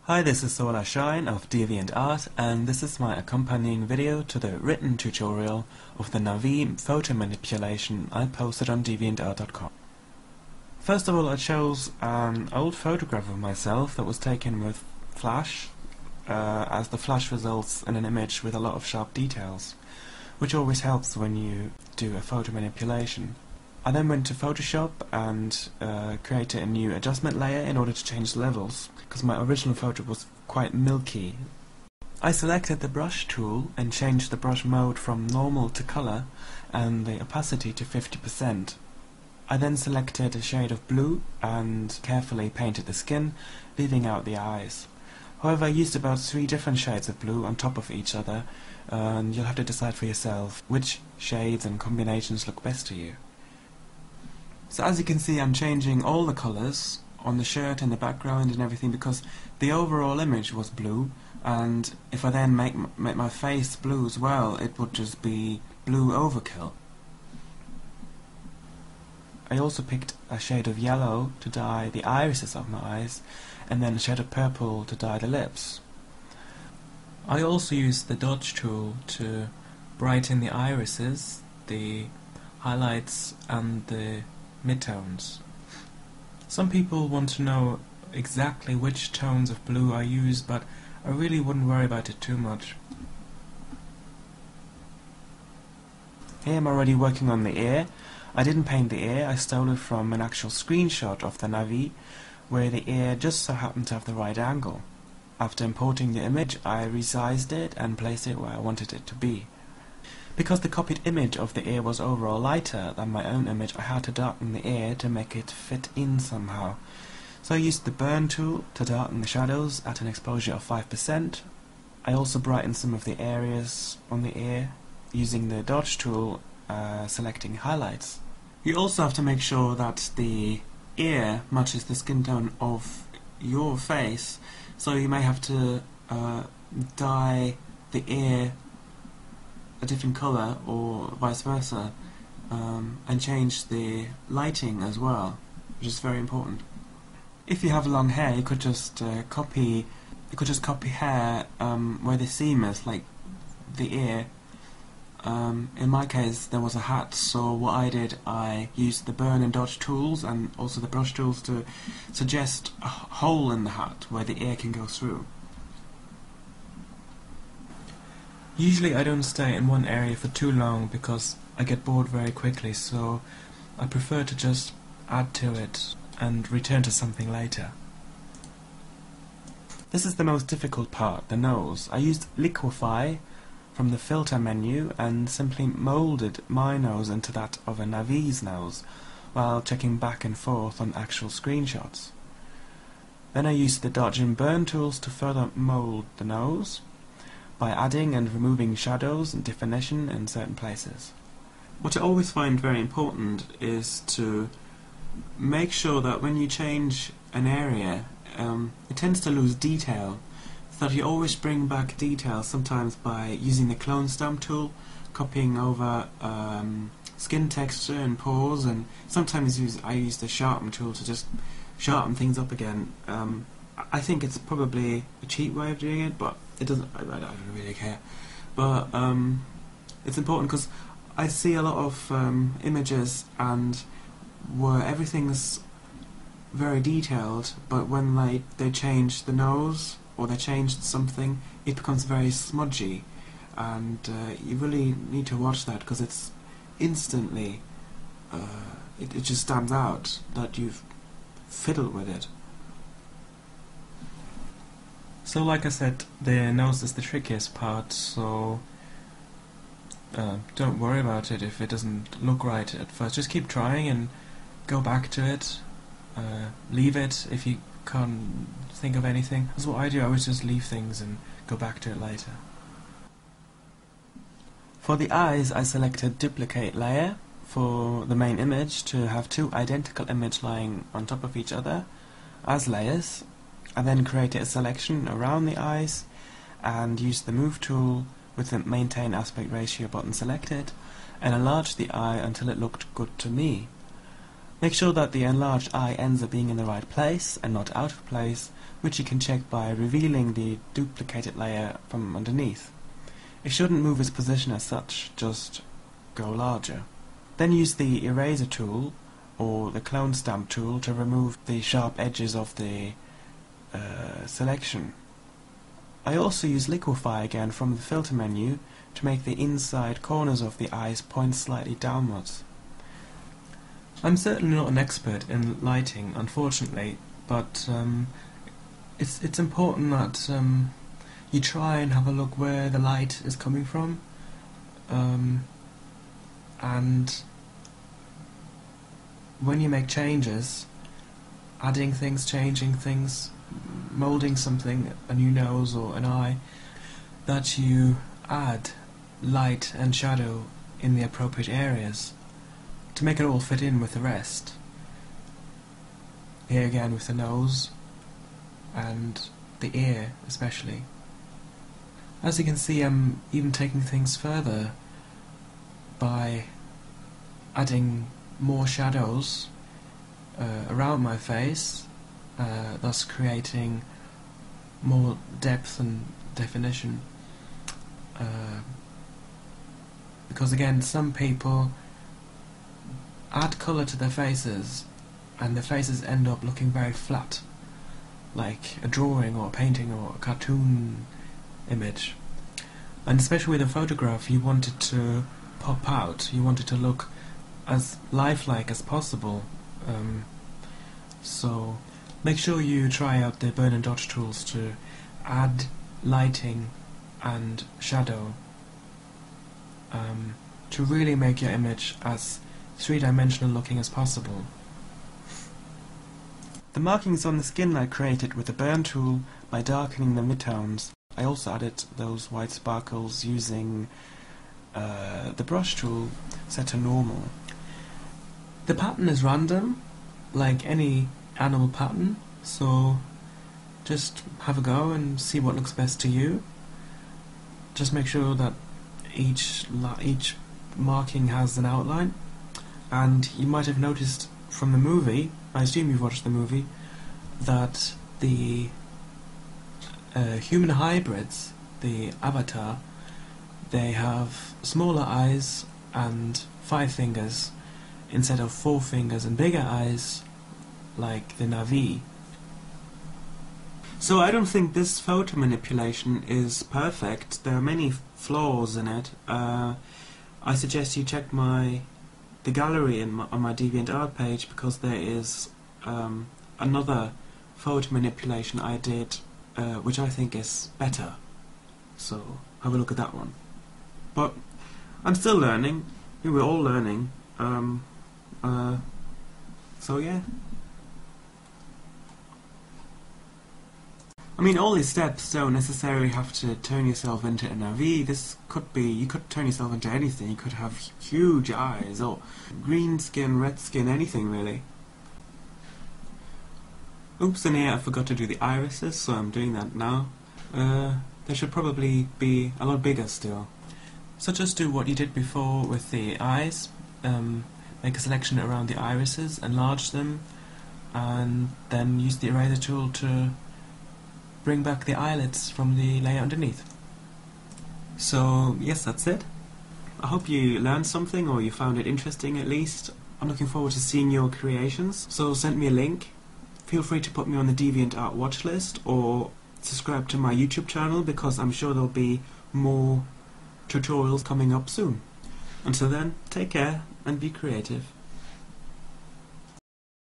Hi, this is Solar Shine of DeviantArt, and this is my accompanying video to the written tutorial of the Navi photo manipulation I posted on deviantart.com. First of all, I chose an old photograph of myself that was taken with flash, as the flash results in an image with a lot of sharp details, which always helps when you do a photo manipulation. I then went to Photoshop and created a new adjustment layer in order to change the levels, because my original photo was quite milky. I selected the brush tool and changed the brush mode from normal to color and the opacity to 50%. I then selected a shade of blue and carefully painted the skin, leaving out the eyes. However, I used about 3 different shades of blue on top of each other, and you'll have to decide for yourself which shades and combinations look best to you. So as you can see, I'm changing all the colors on the shirt and the background and everything because the overall image was blue, and if I then make my face blue as well, it would just be blue overkill. I also picked a shade of yellow to dye the irises of my eyes, and then a shade of purple to dye the lips. I also used the dodge tool to brighten the irises, the highlights and the midtones. Some people want to know exactly which tones of blue I use, but I really wouldn't worry about it too much. Here I'm already working on the ear. I didn't paint the ear, I stole it from an actual screenshot of the Navi, where the ear just so happened to have the right angle. After importing the image, I resized it and placed it where I wanted it to be. Because the copied image of the ear was overall lighter than my own image, I had to darken the ear to make it fit in somehow. So I used the burn tool to darken the shadows at an exposure of 5%. I also brightened some of the areas on the ear using the dodge tool, selecting highlights. You also have to make sure that the ear matches the skin tone of your face, so you may have to dye the ear a different colour or vice versa, and change the lighting as well, which is very important. If you have long hair, you could just copy hair where the seam is, like the ear. In my case, there was a hat, so what I did, I used the burn and dodge tools and also the brush tools to suggest a hole in the hat where the ear can go through. Usually I don't stay in one area for too long because I get bored very quickly, so I prefer to just add to it and return to something later. This is the most difficult part, the nose. I used liquify from the filter menu and simply molded my nose into that of a Navi's nose while checking back and forth on actual screenshots. Then I used the dodge and burn tools to further mold the nose by adding and removing shadows and definition in certain places. What I always find very important is to make sure that when you change an area, it tends to lose detail, so that you always bring back detail, sometimes by using the clone stamp tool, copying over skin texture and pores, and sometimes I use the sharpen tool to just sharpen things up again. I think it's probably a cheap way of doing it, but it doesn't. I don't really care. But it's important because I see a lot of images and where everything's very detailed, but when they change the nose or they changed something, it becomes very smudgy, and you really need to watch that because it's instantly it just stands out that you've fiddled with it. So like I said, the nose is the trickiest part, so don't worry about it if it doesn't look right at first. Just keep trying and go back to it. Leave it if you can't think of anything. That's what I do, I always just leave things and go back to it later. For the eyes, I selected duplicate layer for the main image to have 2 identical images lying on top of each other as layers. I then created a selection around the eyes and used the move tool with the maintain aspect ratio button selected and enlarged the eye until it looked good to me. Make sure that the enlarged eye ends up being in the right place and not out of place, which you can check by revealing the duplicated layer from underneath. It shouldn't move its position as such, just go larger. Then use the eraser tool or the clone stamp tool to remove the sharp edges of the selection. I also use liquify again from the filter menu to make the inside corners of the eyes point slightly downwards. I'm certainly not an expert in lighting, unfortunately, but it's important that you try and have a look where the light is coming from, and when you make changes, adding things, changing things, moulding something, a new nose or an eye, that you add light and shadow in the appropriate areas to make it all fit in with the rest. Here again with the nose and the ear especially. As you can see, I'm even taking things further by adding more shadows around my face, thus creating more depth and definition. Because again, some people add colour to their faces and their faces end up looking very flat, like a drawing or a painting or a cartoon image. And especially with a photograph, you want it to pop out, you want it to look as lifelike as possible. So make sure you try out the burn and dodge tools to add lighting and shadow to really make your image as three-dimensional looking as possible. The markings on the skin I created with the burn tool by darkening the midtones. I also added those white sparkles using the brush tool set to normal. The pattern is random, like any animal pattern, so just have a go and see what looks best to you. Just make sure that each marking has an outline, and you might have noticed from the movie, I assume you've watched the movie, that the human hybrids, the avatar, they have smaller eyes and 5 fingers instead of 4 fingers and bigger eyes like the Na'vi. So I don't think this photo manipulation is perfect. There are many flaws in it. I suggest you check the gallery on my DeviantArt page, because there is another photo manipulation I did which I think is better. So have a look at that one. But I'm still learning. We're all learning. So yeah. I mean, all these steps don't necessarily have to turn yourself into an Na'vi. This could be, you could turn yourself into anything. You could have huge eyes, or green skin, red skin, anything really. Oops, and here I forgot to do the irises, so I'm doing that now. They should probably be a lot bigger still. So just do what you did before with the eyes. Make a selection around the irises, enlarge them, and then use the eraser tool to bring back the eyelids from the layer underneath. So yes, that's it. I hope you learned something, or you found it interesting at least. I'm looking forward to seeing your creations, so send me a link. Feel free to put me on the DeviantArt watch list, or subscribe to my YouTube channel, because I'm sure there'll be more tutorials coming up soon. Until then, take care and be creative.